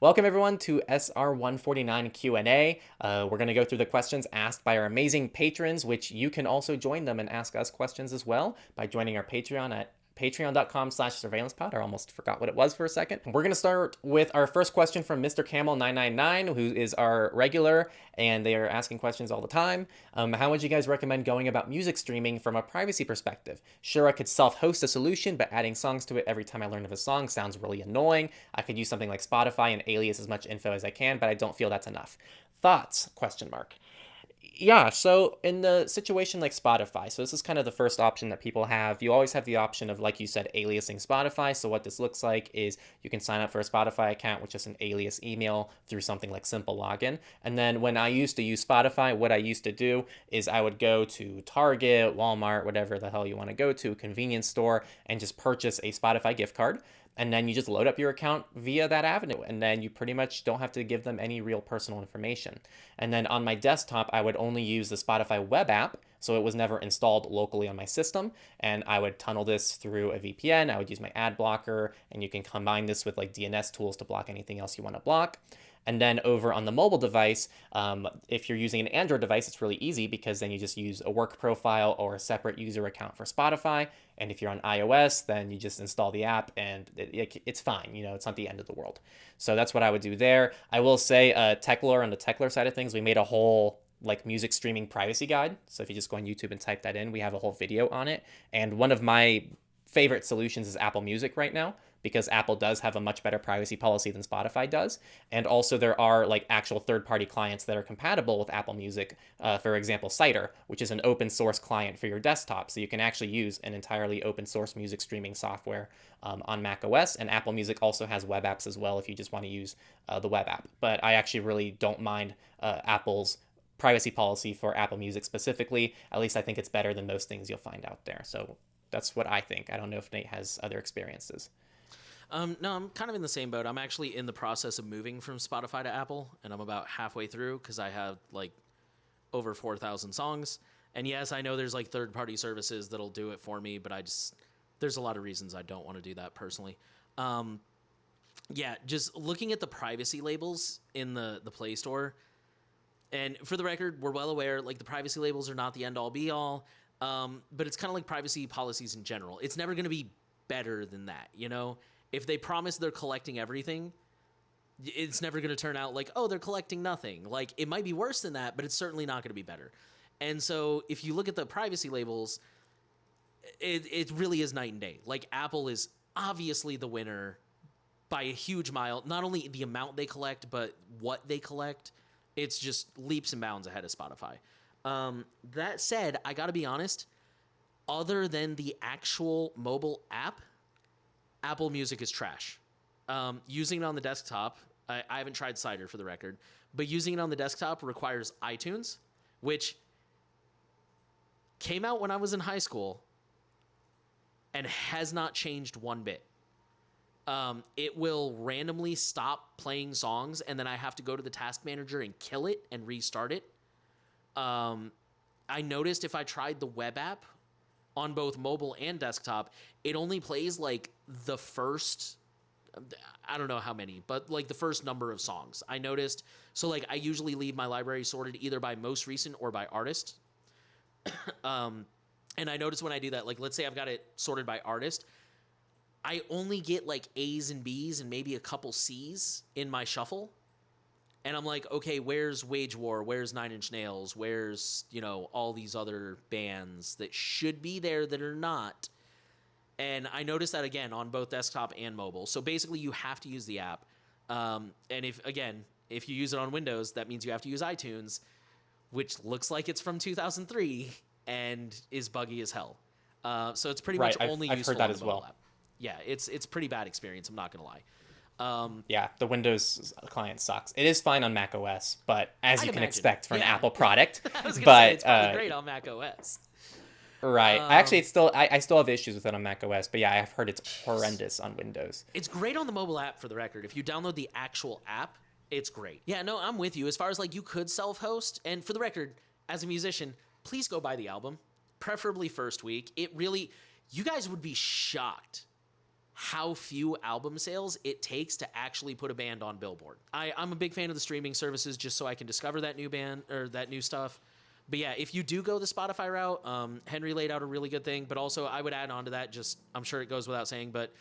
Welcome everyone to SR149 Q&A. We're going to go through the questions asked by our amazing patrons, which you can also join them and ask us questions as well by joining our Patreon at patreon.com/surveillancepod. I almost forgot what it was for a second. We're going to start with our first question from Mr. Camel999, who is our regular, and they are asking questions all the time. How would you guys recommend going about music streaming from a privacy perspective? Sure, I could self-host a solution, but adding songs to it every time I learn of a song sounds really annoying. I could use something like Spotify and alias as much info as I can, but I don't feel that's enough. Thoughts? Question mark. Yeah, so in the situation like Spotify, so this is kind of the first option that people have. You always have the option of, like you said, aliasing Spotify. So what this looks like is you can sign up for a Spotify account with just an alias email through something like Simple Login. And then when I used to use Spotify, what I used to do is I would go to Target, Walmart, whatever the hell you want to go to, a convenience store, and just purchase a Spotify gift card. And then you just load up your account via that avenue. And then you pretty much don't have to give them any real personal information. And then on my desktop, I would only use the Spotify web app. So it was never installed locally on my system. And I would tunnel this through a VPN. I would use my ad blocker. And you can combine this with like DNS tools to block anything else you want to block. And then over on the mobile device, if you're using an Android device, it's really easy because then you just use a work profile or a separate user account for Spotify. And if you're on iOS, then you just install the app and it's fine. You know, it's not the end of the world. So that's what I would do there. I will say, Techlore, on the Techlore side of things, we made a whole like music streaming privacy guide. So if you just go on YouTube and type that in, we have a whole video on it. And one of my favorite solutions is Apple Music right now because Apple does have a much better privacy policy than Spotify does. And also there are like actual third-party clients that are compatible with Apple Music. For example, Cider, which is an open source client for your desktop. So you can actually use an entirely open source music streaming software on Mac OS. And Apple Music also has web apps as well if you just want to use the web app. But I actually really don't mind Apple's privacy policy for Apple Music specifically. At least I think it's better than most things you'll find out there. So that's what I think. I don't know if Nate has other experiences. No, I'm kind of in the same boat. I'm actually in the process of moving from Spotify to Apple, and I'm about halfway through because I have like over 4,000 songs. And yes, I know there's like third-party services that'll do it for me, but there's a lot of reasons I don't want to do that personally. Yeah, just looking at the privacy labels in the Play Store, and for the record, we're well aware like the privacy labels are not the end-all be-all, but it's kind of like privacy policies in general. It's never going to be better than that, you know? If they promise they're collecting everything, it's never going to turn out like, oh, they're collecting nothing. Like, it might be worse than that, but it's certainly not going to be better. And so if you look at the privacy labels, it really is night and day. Like, Apple is obviously the winner by a huge mile. Not only the amount they collect, but what they collect. It's just leaps and bounds ahead of Spotify. That said, I got to be honest, other than the actual mobile app, Apple Music is trash. Using it on the desktop, I haven't tried Cider for the record, but using it on the desktop requires iTunes, which came out when I was in high school and has not changed one bit. It will randomly stop playing songs, and then I have to go to the task manager and kill it and restart it. I noticed if I tried the web app on both mobile and desktop, it only plays like the first, I don't know how many, but like the first number of songs I noticed. So like I usually leave my library sorted either by most recent or by artist. And I notice when I do that, like let's say I've got it sorted by artist, I only get like A's and B's and maybe a couple C's in my shuffle. And I'm like, okay, where's Wage War? Where's Nine Inch Nails? Where's, you know, all these other bands that should be there that are not? And I noticed that again on both desktop and mobile. So basically you have to use the app. And if you use it on Windows, that means you have to use iTunes, which looks like it's from 2003 and is buggy as hell. So it's pretty much only I've useful heard that on the as mobile well. app. Yeah, it's pretty bad experience. I'm not going to lie. Yeah, the Windows client sucks. It is fine on Mac OS, but as I'd you can imagine. expect for an Yeah. Apple product. I was gonna say But it's probably great on Mac OS. right, actually, it's still I still have issues with it on Mac OS. But yeah, I've heard it's horrendous on Windows. It's great on the mobile app for the record. If you download the actual app, it's great. Yeah, no, I'm with you. As far as like you could self-host, and for the record, as a musician, please go buy the album, preferably first week. It really, you guys would be shocked how few album sales it takes to actually put a band on Billboard. I'm a big fan of the streaming services just so I can discover that new band or that new stuff. But yeah, if you do go the Spotify route, Henry laid out a really good thing, but also I would add on to that, just, I'm sure it goes without saying, but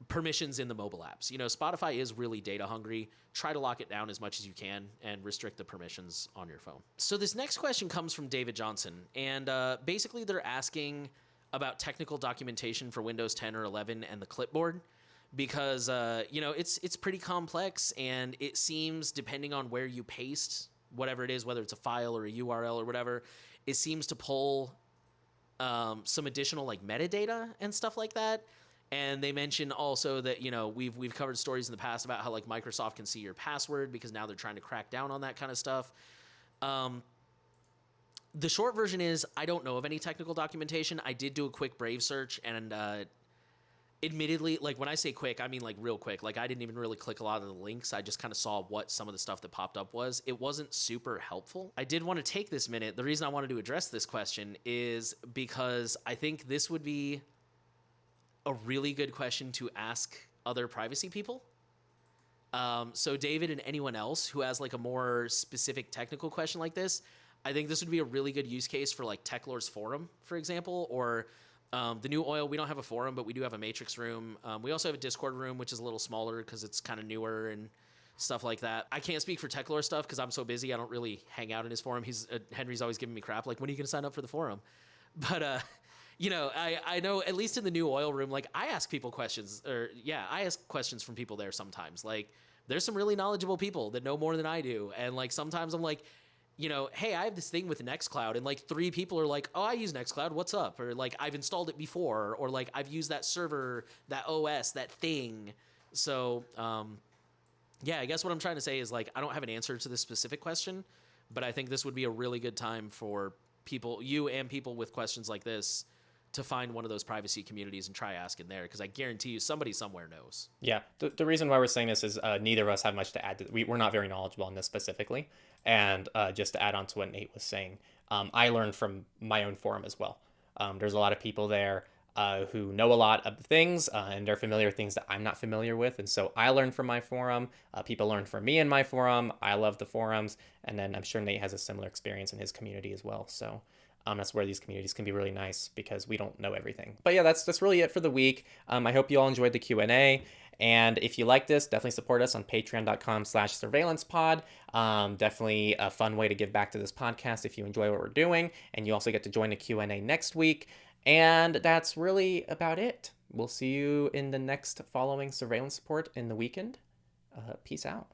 permissions in the mobile apps. Spotify is really data hungry. Try to lock it down as much as you can and restrict the permissions on your phone. So this next question comes from David Johnson, and basically they're asking about technical documentation for Windows 10 or 11 and the clipboard, because it's pretty complex, and it seems, depending on where you paste whatever it is, whether it's a file or a URL or whatever, it seems to pull some additional like metadata and stuff like that. And they mention also that, we've covered stories in the past about how like Microsoft can see your password because now they're trying to crack down on that kind of stuff. The short version is I don't know of any technical documentation. I did do a quick Brave search, and admittedly, like when I say quick, I mean like real quick. Like I didn't even really click a lot of the links. I just kind of saw what some of the stuff that popped up was. It wasn't super helpful. I did want to take this minute. The reason I wanted to address this question is because I think this would be a really good question to ask other privacy people. So David and anyone else who has like a more specific technical question like this, I think this would be a really good use case for like Techlore's forum, for example, or the New Oil. We don't have a forum, but we do have a Matrix room. We also have a Discord room, which is a little smaller because it's kind of newer and stuff like that. I can't speak for Techlore stuff because I'm so busy. I don't really hang out in his forum. Henry's always giving me crap, like, when are you going to sign up for the forum? But I know at least in the New Oil room, like I ask people questions, I ask questions from people there sometimes. Like there's some really knowledgeable people that know more than I do, and like sometimes I'm like, hey, I have this thing with Nextcloud, and like 3 people are like, oh, I use Nextcloud, what's up? Or like, I've installed it before, or like, I've used that server, that OS, that thing. So, I guess what I'm trying to say is like, I don't have an answer to this specific question, but I think this would be a really good time for people, you and people with questions like this, to find one of those privacy communities and try asking there, because I guarantee you somebody somewhere knows. Yeah, the reason why we're saying this is neither of us have much to add. We're not very knowledgeable on this specifically. And just to add on to what Nate was saying, I learned from my own forum as well. There's a lot of people there who know a lot of things and they're familiar with things that I'm not familiar with. And so I learned from my forum. People learn from me in my forum. I love the forums. And then I'm sure Nate has a similar experience in his community as well. So that's where these communities can be really nice because we don't know everything. But yeah, that's really it for the week. I hope you all enjoyed the Q&A. And if you like this, definitely support us on patreon.com/surveillancepod. Definitely a fun way to give back to this podcast if you enjoy what we're doing. And you also get to join the Q&A next week. And that's really about it. We'll see you in the next following surveillance report in the weekend. Peace out.